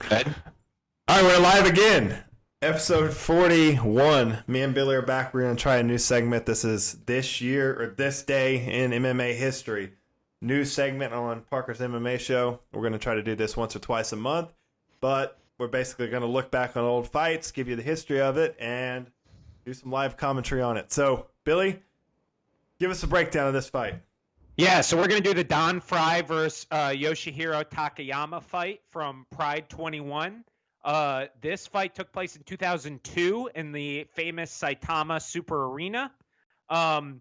Good. All right, we're live again. Episode 41. Me and Billy are back. We're going to try a new segment. This is this year or this day in MMA history. New segment on Parker's MMA show. We're going to try to do this once or twice a month, but we're basically going to look back on old fights, give you the history of it, and do some live commentary on it. So, Billy, give us a breakdown of this fight. Yeah, so we're going to do the Don Frye versus Yoshihiro Takayama fight from Pride 21. This fight took place in 2002 in the famous Saitama Super Arena. One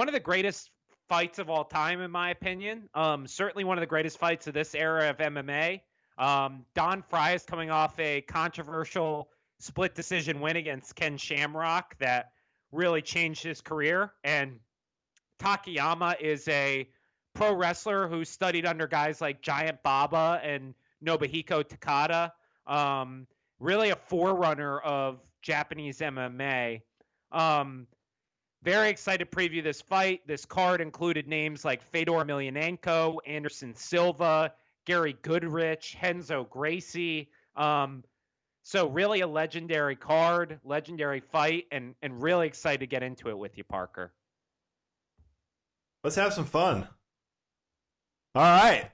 of the greatest fights of all time, in my opinion. Certainly one of the greatest fights of this era of MMA. Don Frye is coming off a controversial split decision win against Ken Shamrock that really changed his career. And Takayama is a pro wrestler who studied under guys like Giant Baba and Nobuhiko Takada. Really a forerunner of Japanese MMA. Very excited to preview this fight. This card included names like Fedor Emelianenko, Anderson Silva, Gary Goodrich, Renzo Gracie. So really a legendary card, legendary fight, and really excited to get into it with you, Parker. Let's have some fun. All right.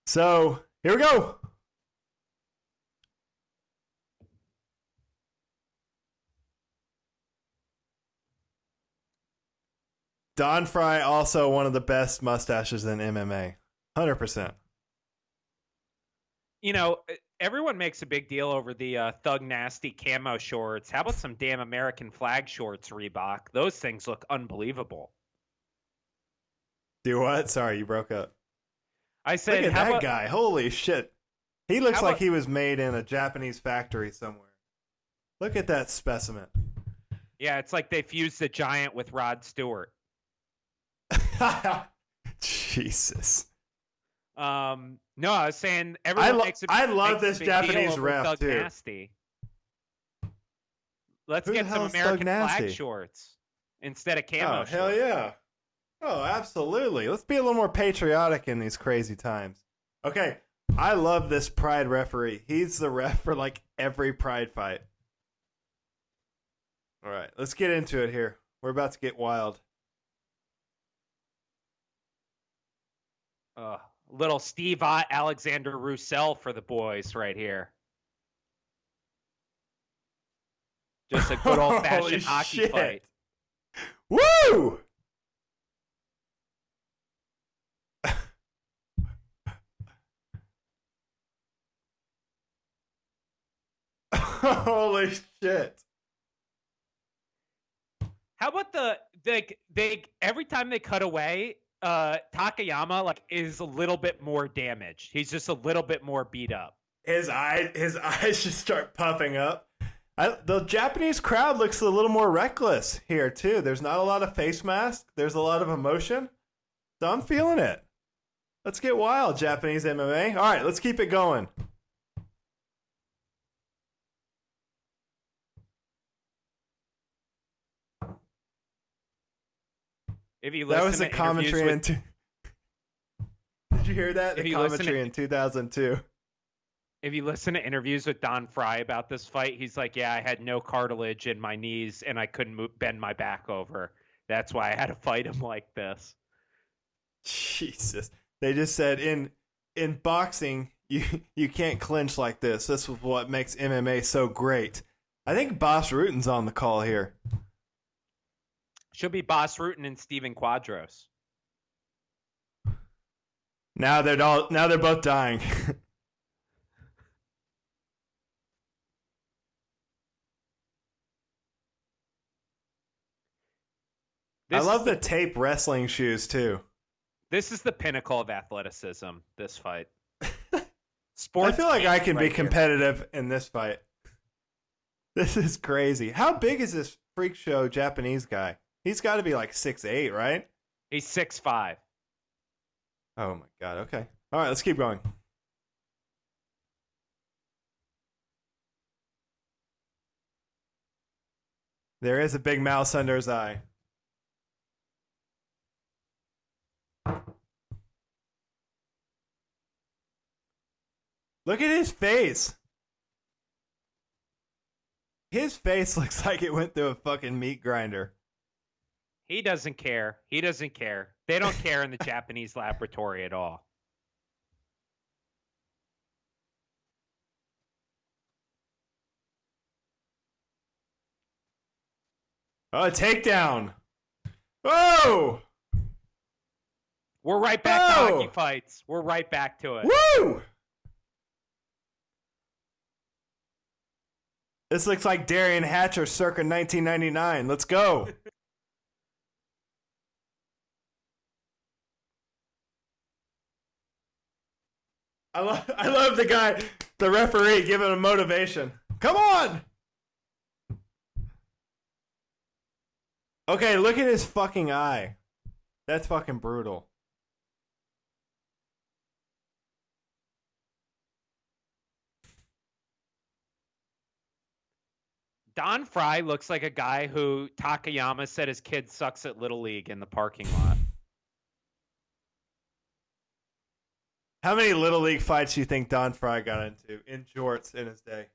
So, here we go. Don Frye, also one of the best mustaches in MMA. 100%. You know, everyone makes a big deal over the Thug Nasty camo shorts. How about some damn American flag shorts, Reebok? Those things look unbelievable. Do what? Sorry, you broke up. I said, look at that guy. Holy shit. He looks like he was made in a Japanese factory somewhere. Look at that specimen. Yeah, it's like they fused the Giant with Rod Stewart. Jesus. No, I was saying everyone makes a big, I love this Japanese ref Thug too. Nasty. Let's Who get some American flag shorts instead of camo shorts. Hell yeah. Oh, absolutely. Let's be a little more patriotic in these crazy times. Okay, I love this Pride referee. He's the ref for like every Pride fight. All right, let's get into it here. We're about to get wild. Little Steve Ott, Alexander Roussel for the boys right here. Just a good old-fashioned hockey fight. Woo! Holy shit. How about they every time they cut away, Takayama is a little bit more damaged. He's just a little bit more beat up. His eyes just start puffing up. The Japanese crowd looks a little more reckless here too. There's not a lot of face mask. There's a lot of emotion. So I'm feeling it. Let's get wild, Japanese MMA. All right, let's keep it going. If you that listen was the to commentary Did you hear that? The commentary in 2002. If you listen to interviews with Don Frye about this fight, he's like, yeah, I had no cartilage in my knees and I couldn't bend my back over. That's why I had to fight him like this. Jesus. They just said in boxing, you can't clinch like this. This is what makes MMA so great. I think Bas Rutten's on the call here. Should be Bas Rutten and Steven Quadros. Now they're both dying. I love the tape wrestling shoes too. This is the pinnacle of athleticism, this fight. Sports. I feel like I can be competitive in this fight. This is crazy. How big is this freak show Japanese guy? He's got to be like 6'8", right? He's 6'5". Oh my god, okay. All right, let's keep going. There is a big mouse under his eye. Look at his face. His face looks like it went through a fucking meat grinder. He doesn't care. He doesn't care. They don't care in the Japanese laboratory at all. Oh, a takedown. Oh! We're right back to hockey fights. We're right back to it. Woo! This looks like Darian Hatcher circa 1999. Let's go. I love the guy, the referee, giving him motivation. Come on! Okay, look at his fucking eye. That's fucking brutal. Don Frye looks like a guy who Takayama said his kid sucks at Little League in the parking lot. How many Little League fights do you think Don Frye got into in jorts in his day?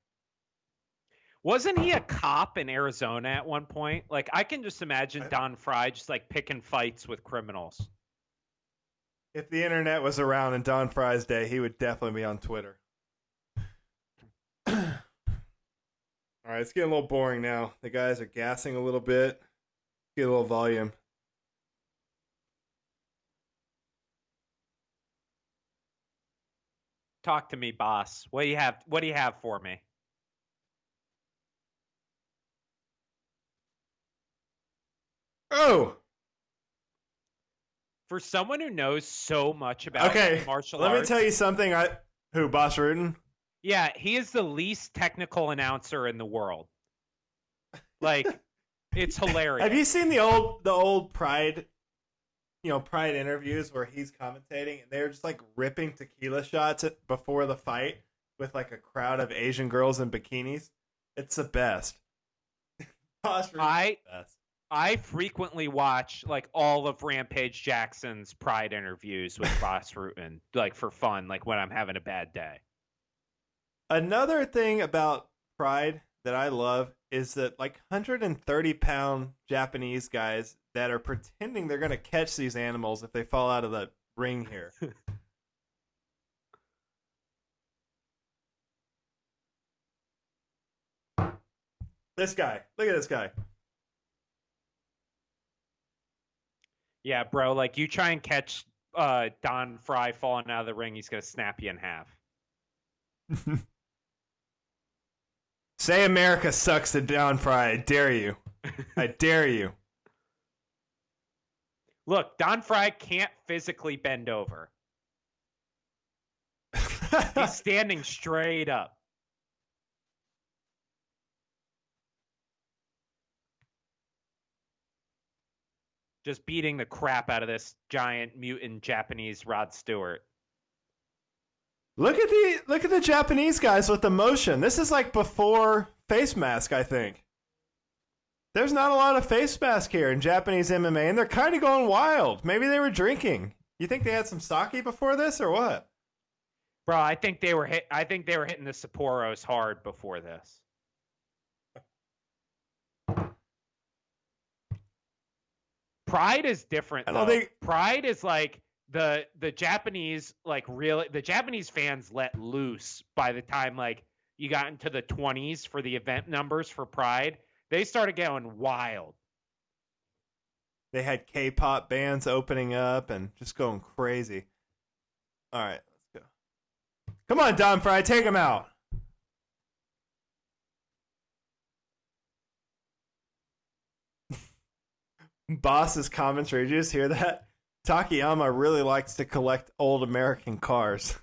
Wasn't he a cop in Arizona at one point? Like, I can just imagine Don Frye just like picking fights with criminals. If the internet was around in Don Frye's day, he would definitely be on Twitter. All right, it's getting a little boring now. The guys are gassing a little bit. Get a little volume. Talk to me, boss. What do you have? What do you have for me? Oh! For someone who knows so much about martial arts. Let me tell you something. Who, Boss Rudin? Yeah, he is the least technical announcer in the world. Like, it's hilarious. Have you seen the old Pride, Pride interviews where he's commentating and they're just like ripping tequila shots before the fight with like a crowd of Asian girls in bikinis? It's the best. Boss Rudin's the best. I frequently watch like all of Rampage Jackson's Pride interviews with Boss Rutan, like for fun, like when I'm having a bad day. Another thing about Pride that I love is that like 130-pound Japanese guys that are pretending they're going to catch these animals if they fall out of the ring here. This guy. Look at this guy. Yeah, bro, like you try and catch Don Frye falling out of the ring, he's going to snap you in half. Say America sucks to Don Frye. I dare you. I dare you. Look, Don Frye can't physically bend over. He's standing straight up. Just beating the crap out of this giant mutant Japanese Rod Stewart. Look at the Japanese guys with the motion. This is like before face mask, I think. There's not a lot of face mask here in Japanese MMA, and they're kind of going wild. Maybe they were drinking. You think they had some sake before this, or what? Bro, I think they were hitting the Sapporos hard before this. Pride is different. Pride is like the Japanese, like really, the Japanese fans let loose by the time like you got into the 20s for the event numbers for Pride. They started going wild. They had K-pop bands opening up and just going crazy. All right, let's go. Come on, Don Frye, take him out. Boss's commentary. Did you just hear that? Takayama really likes to collect old American cars.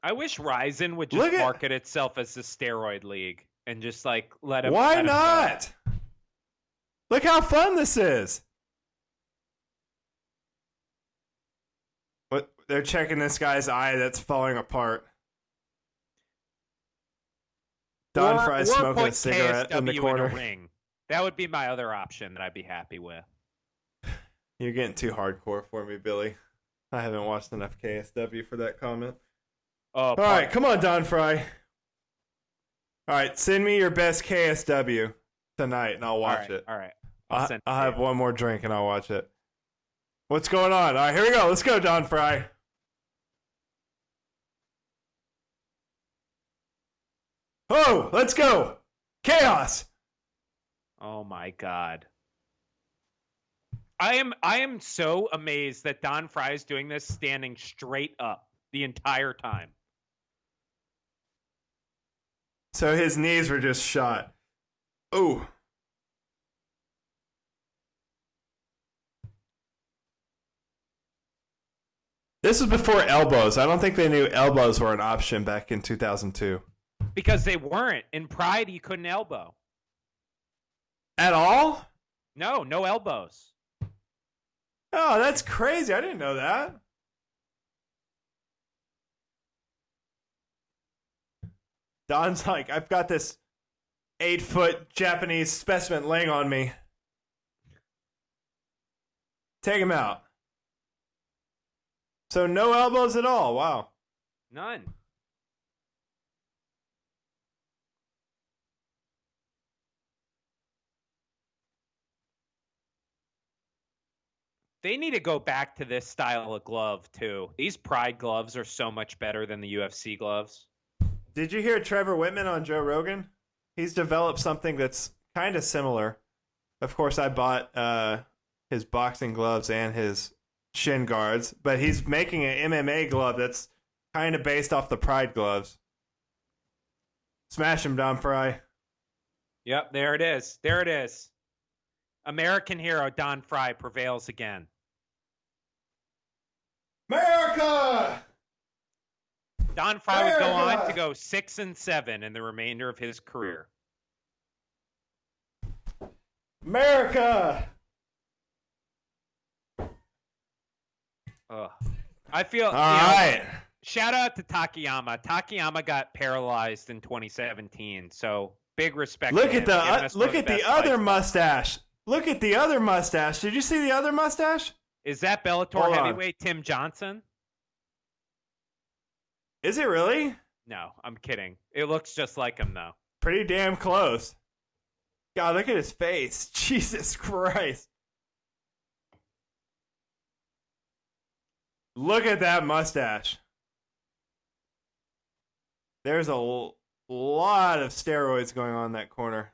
I wish Ryzen would just market itself as a steroid league and just like let him. Why not? Look how fun this is. What? They're checking this guy's eye that's falling apart. Don Frye smoking a cigarette in the corner. Ring. That would be my other option that I'd be happy with. You're getting too hardcore for me, Billy. I haven't watched enough KSW for that comment. Oh, all right, come on, Don Frye. All right, send me your best KSW tonight, and I'll watch it. All right. I'll have one more drink, and I'll watch it. What's going on? All right, here we go. Let's go, Don Frye. Oh, let's go. Chaos. Oh, my God. I am so amazed that Don Frye is doing this standing straight up the entire time. So his knees were just shot. Oh. This was before elbows. I don't think they knew elbows were an option back in 2002. Because they weren't. In Pride, you couldn't elbow. At all? No elbows. Oh, that's crazy. I didn't know that. Don's like, I've got this 8-foot Japanese specimen laying on me. Take him out. So no elbows at all. Wow. None. They need to go back to this style of glove, too. These Pride gloves are so much better than the UFC gloves. Did you hear Trevor Whitman on Joe Rogan? He's developed something that's kind of similar. Of course, I bought his boxing gloves and his shin guards, but he's making an MMA glove that's kind of based off the Pride gloves. Smash him, Don Frye. Yep, there it is. There it is. American hero Don Frye prevails again. America! Don Frye would go on to go 6-7 in the remainder of his career. America! I feel. All right. Shout out to Takayama. Takayama got paralyzed in 2017, so big respect. Look to at him. look at the other mustache. Look at the other mustache. Did you see the other mustache? Is that Bellator heavyweight Tim Johnson? Is it really? No, I'm kidding. It looks just like him, though. Pretty damn close. God, look at his face. Jesus Christ. Look at that mustache. There's a lot of steroids going on in that corner.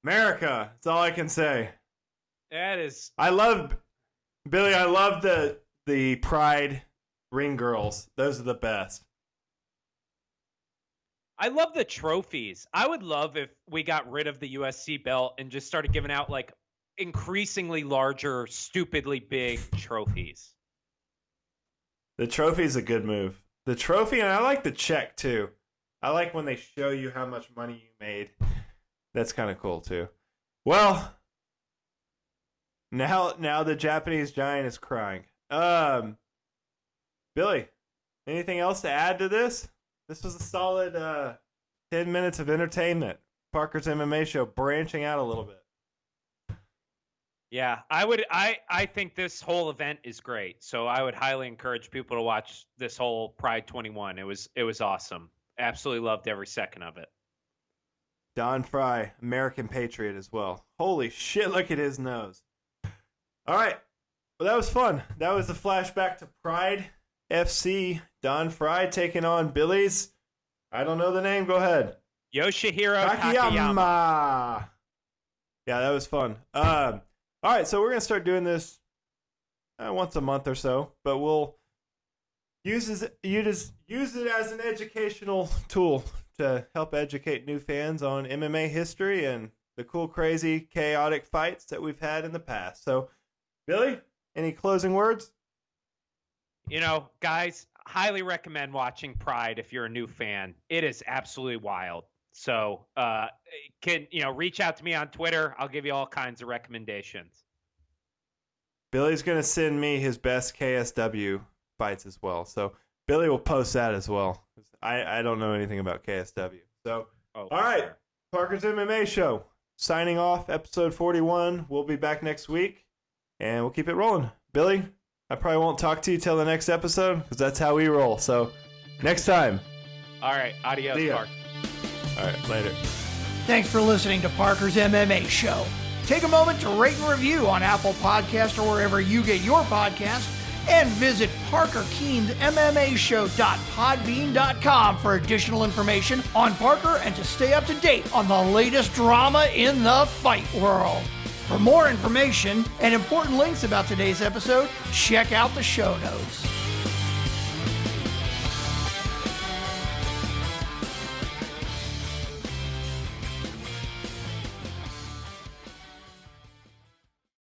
America, that's all I can say. That is. I love the Pride ring girls. Those are the best. I love the trophies. I would love if we got rid of the USC belt and just started giving out like increasingly larger, stupidly big trophies. The trophy's a good move. The trophy, and I like the check too. I like when they show you how much money you made. That's kind of cool too. Well, now the Japanese giant is crying. Billy, anything else to add to this? This was a solid 10 minutes of entertainment. Parker's MMA show branching out a little bit. Yeah, I think this whole event is great. So I would highly encourage people to watch this whole Pride 21. It was awesome. Absolutely loved every second of it. Don Frye, American Patriot as well. Holy shit, look at his nose. All right. Well, that was fun. That was the flashback to Pride FC. Don Frye taking on Billy's. I don't know the name. Go ahead. Yoshihiro Takayama. Yeah, that was fun. All right, so we're going to start doing this once a month or so, but we'll use it as an educational tool to help educate new fans on MMA history and the cool, crazy, chaotic fights that we've had in the past. So, Billy, any closing words? You know, guys, highly recommend watching Pride if you're a new fan. It is absolutely wild. So, reach out to me on Twitter. I'll give you all kinds of recommendations. Billy's going to send me his best KSW fights as well. So, Billy will post that as well. I don't know anything about KSW. So, all right. Sure. Parker's MMA show. Signing off, episode 41. We'll be back next week. and we'll keep it rolling. Billy, I probably won't talk to you till the next episode because that's how we roll. So next time. All right. Adios, Park. All right. Later. Thanks for listening to Parker's MMA Show. Take a moment to rate and review on Apple Podcast or wherever you get your podcast, and visit ParkerKeen'sMMAShow.podbean.com for additional information on Parker and to stay up to date on the latest drama in the fight world. For more information and important links about today's episode, check out the show notes.